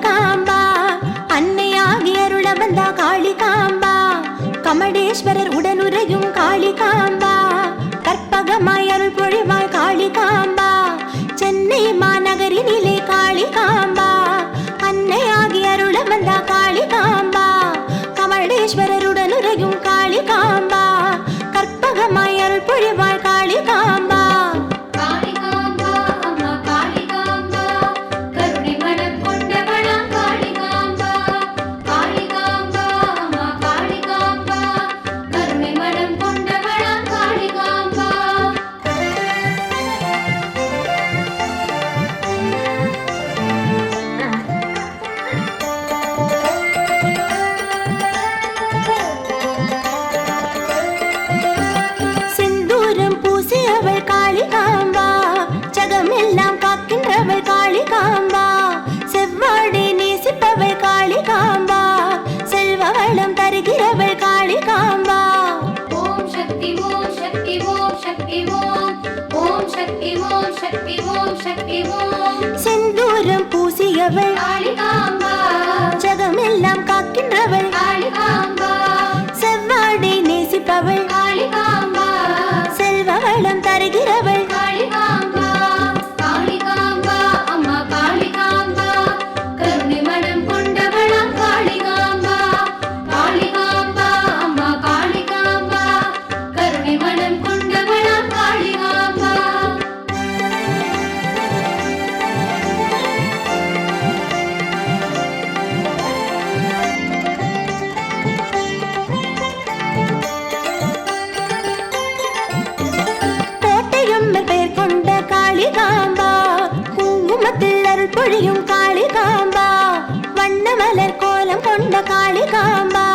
காளிகாம்பா அன்னையாகி அருள வந்தா காளிகாம்பா கமடேஸ்வரர் உடனுரையும் காளிகாம்பா கற்பகமாய் அருள் பொழிவாய் காளிகாம்பா சென்னை மாநகரினிலே காளிகாம்பா அன்னையாகி அருள வந்தா காளிகாம்பா கமடேஸ்வரர் உடனுரையும் காளிகாம்பா கற்பகமாய் அருள் பொழிவாய் காளிகாம்பா செவ்வாடை நேசிப்பவள் காளிகாம்பா செல்வவளம் தருகிறவள் காளிகாம்பா ஓம் சக்தி ஓம் சக்தி ஓம் சக்தி ஓம் ஓம் சக்தி ஓம் சக்தி ஓம் சக்தி ஓம் செந்தூரம் பூசியவள் காளிகாம்பா ஜகமெல்லாம் காக்கின்றவள் காளிகாம்பா செவ்வாடை நேசிப்பவள் காளிகாம்பா செல்வவளம் தருகிறவள் காளிகாம்பா காளிகாம்பா அம்மா காளிகாம்பா கருணை மனம் கொண்டவளாம் காளிகாம்பா காளிகாம்பா அம்மா காளிகாம்பா கருணை மனம் கொண்டவளாம் காளிகாம்பா பெயர் கொண்ட காளிகாம்பா குங்குமத்தில் அருள் பொழியும் காளிகாம்பா வண்ணமலர் கோலம் கொண்ட காளிகாம்பா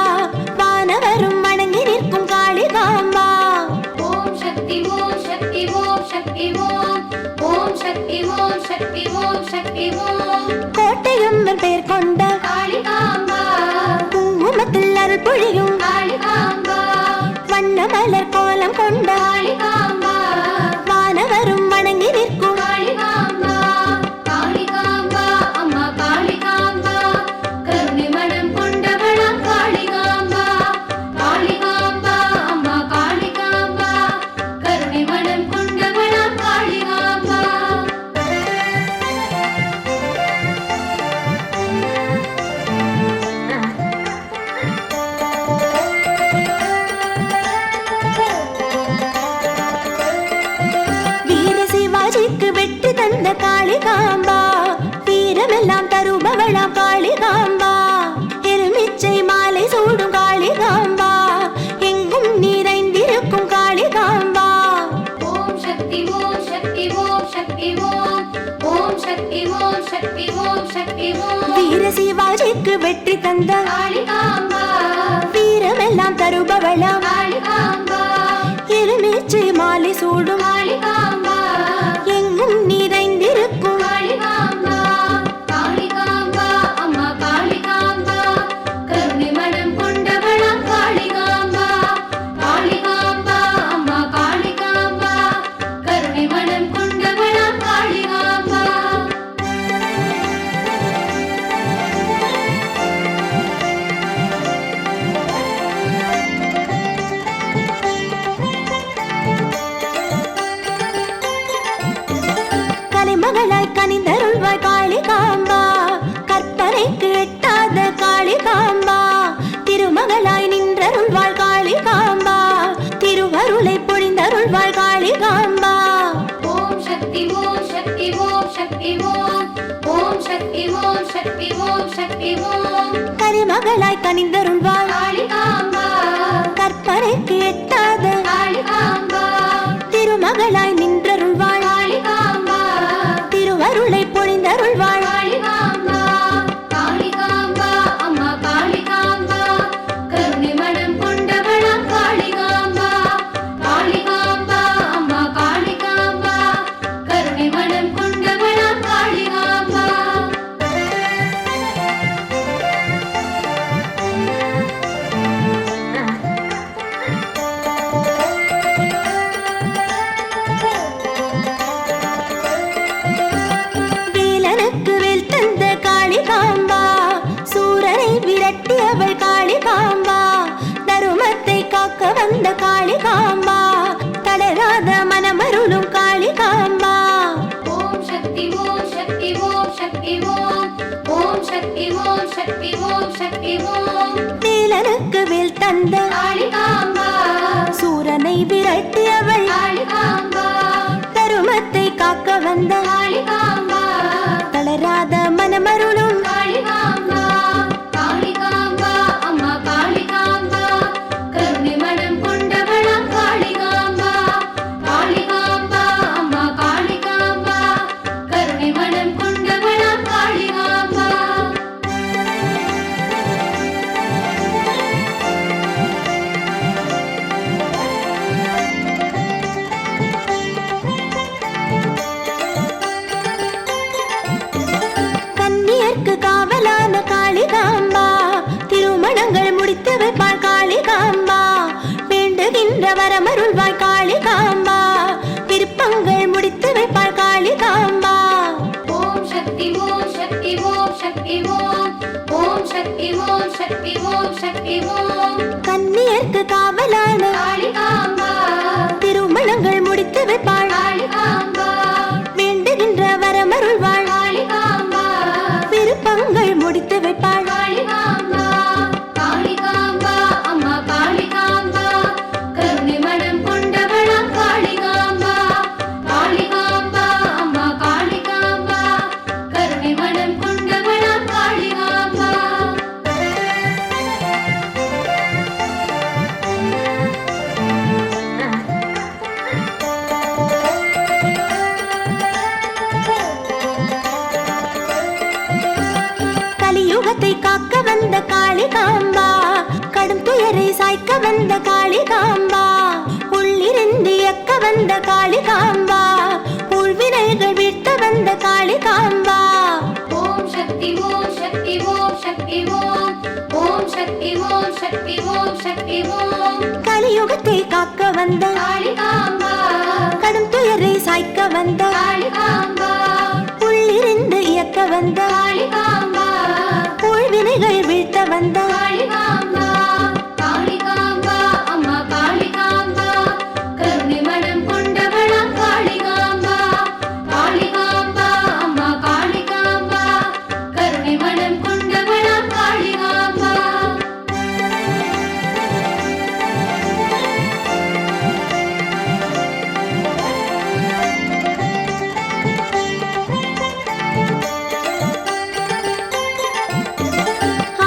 வானவரும் வணங்கி நிற்கும் காளிகாம்பா ஓம் சக்தி ஓம் சக்தி ஓம் சக்தி ஓம் ஓம் சக்தி ஓம் சக்தி ஓம் சக்தி ஓம் கோட்டையம்மன் பெயர் கொண்ட காளிகாம்பா குங்குமத்தில் அருள் பொழியும் காளிகாம்பா வண்ணமலர் கோலம் கொண்ட காளிகாம்பா வானவரும் வணங்கி நிற்கும் காளிகாம்பா காளிகாம்பா அம்மா காளிகாம்பா கருணை மனம் கொண்டவளாம் காளிகாம்பா காளிகாம்பா அம்மா காளிகாம்பா கருணை மனம் கொண்டவளாம் காளிகாம்பா வெற்றி தந்த காளிகாம்பா வீரமெல்லாம் தருபவளாம் காளிகாம்பா எலுமிச்சை மாலை சூடும் காளிகாம்பா எங்கும் நிறைந்திருக்கும் காளிகாம்பா ஓம் சக்தி ஓம் சக்தி ஓம் சக்தி ஓம் ஓம் சக்தி ஓம் சக்தி ஓம் சக்தி ஓம் வீர சிவாஜிக்கு வெற்றி தந்த காளிகாம்பா வீரமெல்லாம் தருபவளாம் காளிகாம்பா எலுமிச்சை மாலை சூடும் காளிகாம்பா எங்கும் நிறைந்திருக்கும் காளிகாம்பா காளிகாம்பா அம்மா காளிகாம்பா கருணை மனம் கொண்டவளாம் காளிகாம்பா காளிகாம்பா அம்மா காளிகாம்பா கருணை மனம் கொண்டவளாம் காளிகாம்பா மகளாய் கனிந்தருள்வாய் காளிகாம்பா கற்பனைக்கு எட்டாத காளிகாம்பா திருமகளாய் நின்றருள்வாள் காளிகாம்பா திருவருளை பொழிந்தருள்வாள் காளிகாம்பா ஓம் சக்தி ஓம் சக்தி ஓம் சக்தி ஓம் ஓம் சக்தி ஓம் சக்தி ஓம் சக்தி ஓம் கனிமகளாய் கனிந்தருள்வாள் காளிகாம்பா கற்பனைக்கு எட்டாத காளிகாம்பா திருமகளாய் நின்றருள்வாள் காளிகாம்பா திருவருளை பொழிந்தருள்வாள் காளிகாம்பா காளிகாம்பா அம்மா காளிகாம்பா கருணை மனம் கொண்டவளாம் காளிகாம்பா காளிகாம்பா அம்மா காளிகாம்பா கருணை மனம் கொண்டவளாம் காளிகாம்பா சக்தி ஓம் வேலனுக்கு வேல் தந்த காளிகாம்பா சூரனை விரட்டியவள் காளிகாம்பா தருமத்தை காக்க வந்த காளிகாம்பா தளராத மனமருளும் காளிகாம்பா காளிகாம்பா அம்மா காளிகாம்பா கருணை மனம் கொண்டவளாம் காளிகாம்பா காளிகாம்பா அம்மா காளிகாம்பா கருணை மனம் கொண்டவளாம் காளிகாம்பா கன்னியர்க்கு காவலான காளிகாம்பா திருமணங்கள் முடித்து வைப்பாள் காளிகாம்பா வேண்டுகின்ற வரமருள்வாய் காளிகாம்பா விருப்பங்கள் முடித்து வைப்பாள் காளிகாம்பா ஓம் சக்தி ஓம் சக்தி ஓம் சக்தி ஓம் ஓம் சக்தி ஓம் சக்தி ஓம் சக்தி ஓம் கன்னியர்க்கு காவலான காளிகாம்பா திருமணங்கள் முடித்து வைப்பாள் காளிகாம்பா வேண்டுகின்ற வரமருள்வாள் காளிகாம்பா விருப்பங்கள் முடித்து வைப்பாள் காளிகாம்பா காளிகாம்பா அம்மா காளிகாம்பா கருணை மனம் கொண்டவளாம் காளிகாம்பா காளிகாம்பா அம்மா காளிகாம்பா கருணை மனம் கொண்டவளாம் காளிகாம்பா கலியுகத்தை காக்க வந்த காளிகாம்பா கடும் துயரை சாய்க்க வந்த காளிகாம்பா உள்ளிருந்து இயக்க வந்த காளிகாம்பா உள்வினைகள் வீழ்த்த வந்த காளிகாம்பா ஓம் சக்தி ஓம் சக்தி ஓம் சக்தி ஓம் ஓம் சக்தி ஓம் சக்தி ஓம் சக்தி ஓம் கலியுகத்தை காக்க வந்த காளிகாம்பா கடும் துயரை சாய்க்க வந்த காளிகாம்பா உள்ளிருந்து இயக்க வந்த காளிகாம்பா உள்வினைகள் வீழ்த்த வந்த காளிகாம்பா காளிகாம்பா அம்மா காளிகாம்பா கருணை மனம் கொண்டவளாம் காளிகாம்பா காளிகாம்பா அம்மா காளிகாம்பா கருணை மனம் கொண்டவளாம் காளிகாம்பா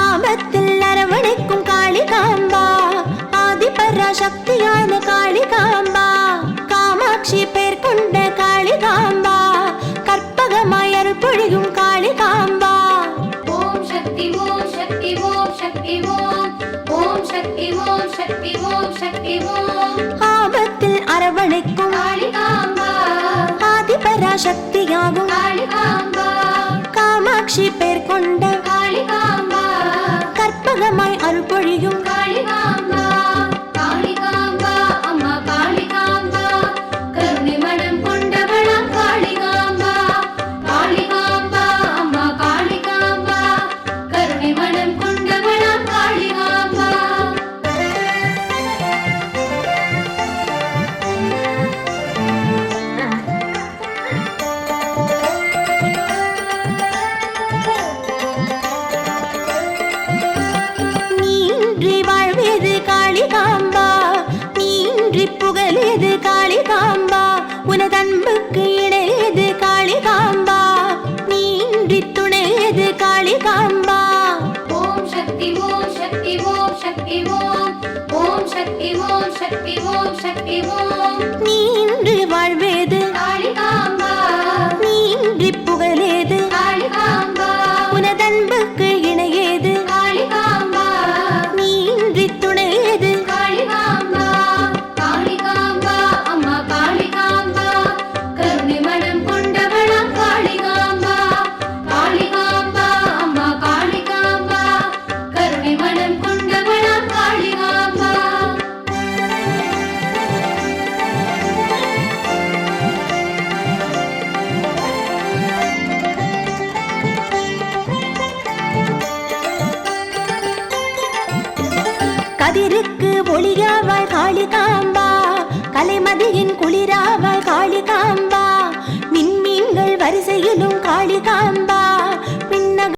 ஆபத்தில் அரவணைக்கும் காளிகாம்பா ஆதிபராசக்தியான காளிகாம்பா காமாட்சி பேர் கொண்ட காளிகாம்பா கற்பகமாய் அருள் பொழியும் காளிகாம்பா ஓம் சக்தி ஓம் சக்தி ஓம் சக்தி ஓம் ஓம் சக்தி ஓம் சக்தி ஓம் சக்தி ஓம் ஆபத்தில் அரவணைக்கும் காளிகாம்பா ஆதிபராசக்தியாகும் காளிகாம்பா காமாட்சி பேர் கொண்ட காளிகாம்பா கற்பகமாய் அருள் பொழியும் காளிகாம்பா காளிகாம்பா அம்மா காளிகாம்பா கருணை மனம் கொண்டவளாம் காளிகாம்பா காளிகாம்பா அம்மா காளிகாம்பா கருணை மனம் கொண்டவளாம் காளிகாம்பா நீன்றி வாழ்வேது காளிகாம்பா நீன்றி புகழேது காளிகாம்பா உனதன்புக்கு இணையது காளிகாம்பா நீன்றி துணையது காளிகாம்பா ஓம் சக்தி ஓம் சக்தி ஓம் சக்தி ஓம் ஓம் சக்தி ஓம் சக்தி ஓம் சக்தி ஓம் நீன்றி வாழ்வேது காளிகாம்பா நீன்றி புகழேது காளிகாம்பா உனதன்புக்கு இணையது காளிகாம்பா நீன்றி துணையது காளிகாம்பா காளிகாம்பா அம்மா காளிகாம்பா கருணை மனம் கொண்டவளாம் காளிகாம்பா காளிகாம்பா அம்மா காளிகாம்பா கருணை மனம் கொண்டவளாம் காளிகாம்பா கதிருக்கு ஒளியாவாள் காளிகாம்பா கலைமதியின் குளிராவாள் காளிகாம்பா விண்மீன்கள் வரிசையிலும்